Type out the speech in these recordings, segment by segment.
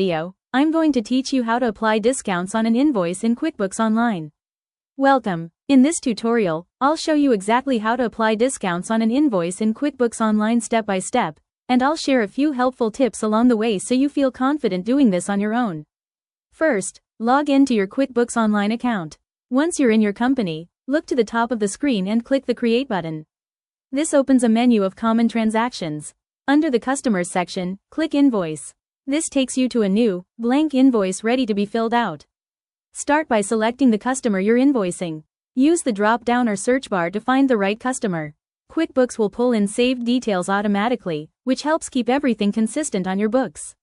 video, I'm going to teach you how to apply discounts on an invoice in QuickBooks Online. Welcome. In this tutorial, I'll show you exactly how to apply discounts on an invoice in QuickBooks Online step by step, and I'll share a few helpful tips along the way so you feel confident doing this on your own. First, log into your QuickBooks Online account. Once you're in your company, look to the top of the screen and click the Create button. This opens a menu of common transactions. Under the Customers section, click Invoice. This takes you to a new, blank invoice ready to be filled out. Start by selecting the customer you're invoicing. Use the drop-down or search bar to find the right customer. QuickBooks will pull in saved details automatically, which helps keep everything consistent on your books.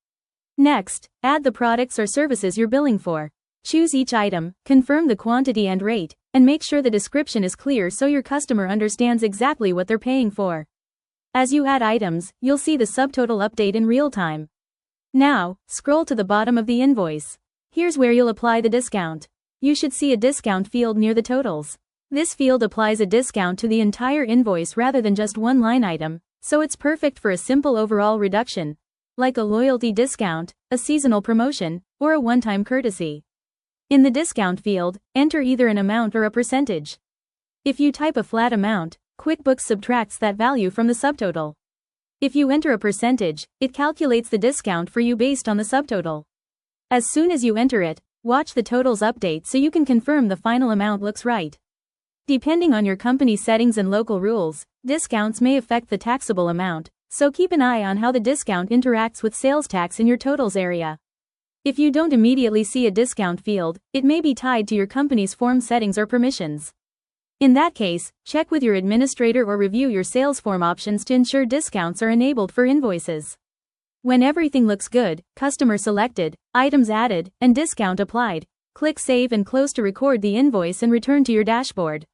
Next, add the products or services you're billing for. Choose each item, confirm the quantity and rate, and make sure the description is clear so your customer understands exactly what they're paying for. As you add items, you'll see the subtotal update in real time. Now, scroll to the bottom of the invoice. Here's where you'll apply the discount. You should see a discount field near the totals. This field applies a discount to the entire invoice rather than just one line item, so it's perfect for a simple overall reduction, like a loyalty discount, a seasonal promotion, or a one-time courtesy. In the discount field, enter either an amount or a percentage. If you type a flat amount, QuickBooks subtracts that value from the subtotal. If you enter a percentage, it calculates the discount for you based on the subtotal. As soon as you enter it, watch the totals update so you can confirm the final amount looks right. Depending on your company's settings and local rules, discounts may affect the taxable amount, so keep an eye on how the discount interacts with sales tax in your totals area. If you don't immediately see a discount field, it may be tied to your company's form settings or permissions. In that case, check with your administrator or review your sales form options to ensure discounts are enabled for invoices. When everything looks good, customer selected, items added, and discount applied, click Save and Close to record the invoice and return to your dashboard.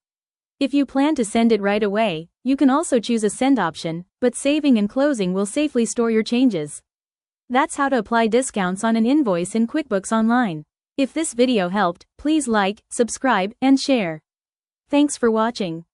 If you plan to send it right away, you can also choose a send option, but saving and closing will safely store your changes. That's how to apply discounts on an invoice in QuickBooks Online. If this video helped, please like, subscribe, and share. Thanks for watching.